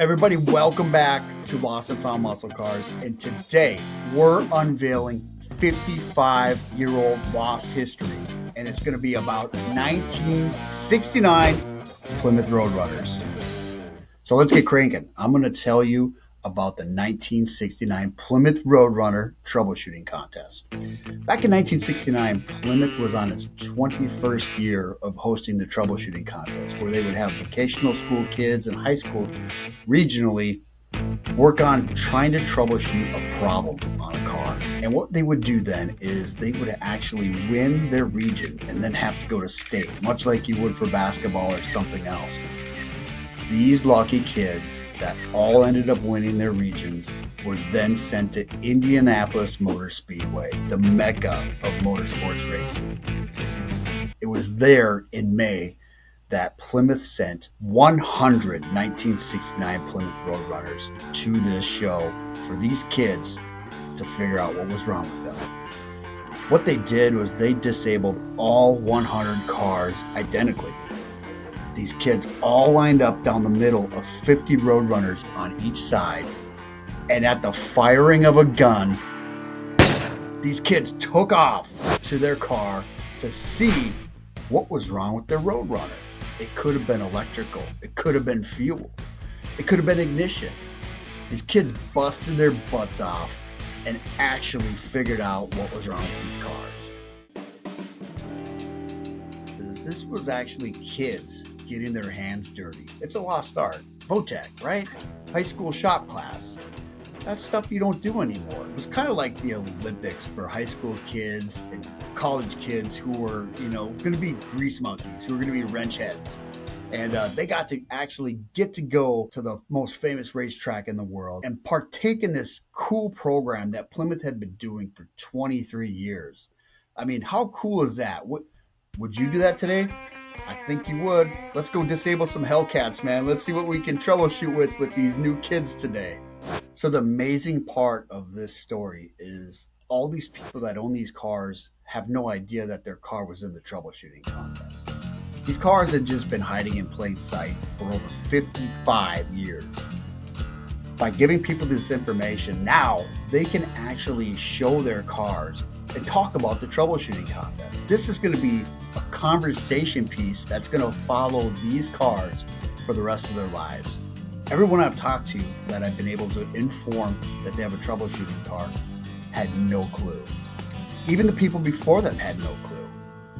Everybody, welcome back to Lost and Found Muscle Cars. And today we're unveiling 55-year-old lost history. And it's going to be about 1969 Plymouth Roadrunners. So let's get cranking. I'm going to tell you about the 1969 Plymouth Roadrunner troubleshooting contest. Back in 1969, Plymouth was on its 21st year of hosting the troubleshooting contest, where they would have vocational school kids and high school regionally work on trying to troubleshoot a problem on a car. And what they would do then is they would actually win their region and then have to go to state, much like you would for basketball or something else. These lucky kids that all ended up winning their regions were then sent to Indianapolis Motor Speedway, the mecca of motorsports racing. It was there in May that Plymouth sent 100 1969 Plymouth Roadrunners to this show for these kids to figure out what was wrong with them. What they did was they disabled all 100 cars identically. These kids all lined up down the middle of 50 Roadrunners on each side, and at the firing of a gun, these kids took off to their car to see what was wrong with their Roadrunner. It could have been electrical, it could have been fuel, it could have been ignition. These kids busted their butts off and actually figured out what was wrong with these cars. This was actually kids getting their hands dirty. It's a lost art. Votech, right? High school shop class. That's stuff you don't do anymore. It was kind of like the Olympics for high school kids and college kids who were, going to be grease monkeys, who were going to be wrench heads. And they got to actually get to go to the most famous racetrack in the world and partake in this cool program that Plymouth had been doing for 23 years. I mean, how cool is that? Would you do that today? I think you would. Let's go disable some Hellcats, man. Let's see what we can troubleshoot with these new kids today. So the amazing part of this story is all these people that own these cars have no idea that their car was in the troubleshooting contest. These cars had just been hiding in plain sight for over 55 years. By giving people this information, now they can actually show their cars and talk about the troubleshooting contest. This is going to be a conversation piece that's going to follow these cars for the rest of their lives. Everyone I've talked to that I've been able to inform that they have a troubleshooting car had no clue. Even the people before them had no clue.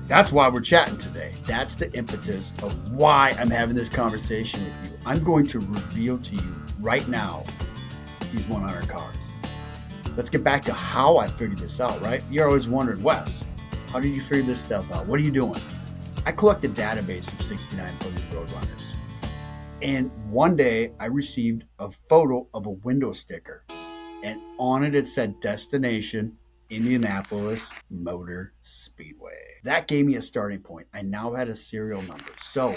That's why we're chatting today. That's the impetus of why I'm having this conversation with you. I'm going to reveal to you right now these 100 cars. Let's get back to how I figured this out, right? You're always wondering, Wes, how did you figure this stuff out? What are you doing? I collect a database of 69 Plymouth Roadrunners. And one day I received a photo of a window sticker. And on it said destination Indianapolis Motor Speedway. That gave me a starting point. I now had a serial number. So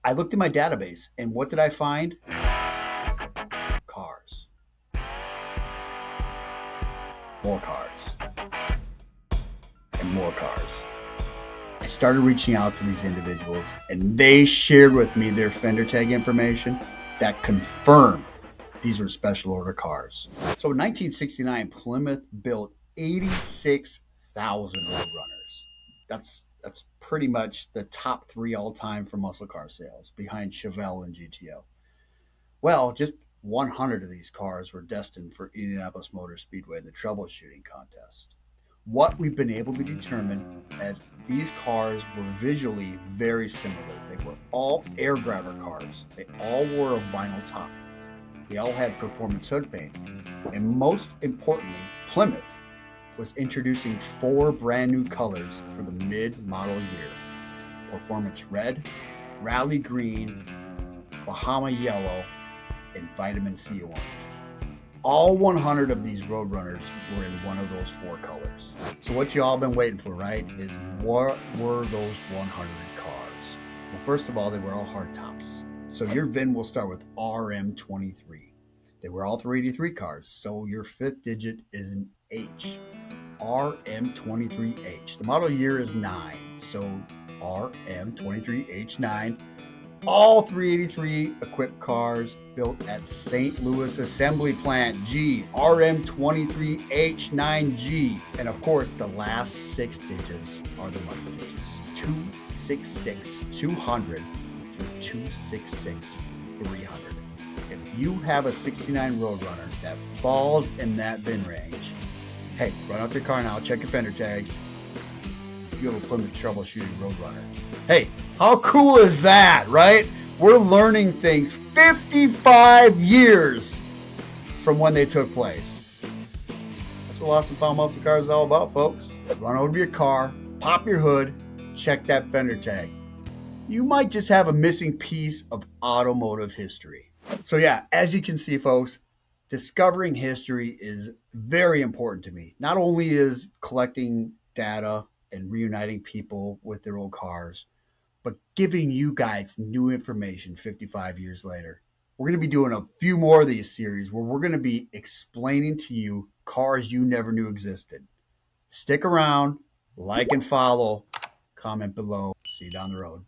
I looked in my database, and what did I find? Cars. More cars. And more cars. I started reaching out to these individuals, and they shared with me their fender tag information that confirmed these were special order cars. So in 1969, Plymouth built 86,000 Roadrunners. That's pretty much the top three all time for muscle car sales, behind Chevelle and GTO. Well, just 100 of these cars were destined for Indianapolis Motor Speedway, the troubleshooting contest. What we've been able to determine as these cars were visually very similar. They were all air grabber cars. They all wore a vinyl top. They all had performance hood paint. And most importantly, Plymouth was introducing 4 brand new colors for the mid-model year. Performance red, rally green, Bahama yellow, and vitamin C orange. All 100 of these Roadrunners were in one of those 4 colors. So what you all been waiting for, right, is what were those 100 cars? Well, first of all, they were all hardtops. So your VIN will start with RM23. They were all 383 cars, so your 5th digit is an H. RM23H. The model year is 9, so RM23H9. all 383 equipped cars built at St. Louis Assembly Plant G, RM23H9G. And of course, the last 6 digits are the lucky digits. 266 200 through 266 300. If you have a 69 Roadrunner that falls in that VIN range, hey, run out your car now, check your fender tags. You have a Plymouth troubleshooting Roadrunner. Hey, how cool is that, right? We're learning things 55 years from when they took place. That's what Lost and Found Muscle Cars is all about, folks. Run over to your car, pop your hood, check that fender tag. You might just have a missing piece of automotive history. So yeah, as you can see, folks, discovering history is very important to me. Not only is collecting data and reuniting people with their old cars, but giving you guys new information 55 years later. We're going to be doing a few more of these series where we're going to be explaining to you cars you never knew existed. Stick around, like and follow, comment below. See you down the road.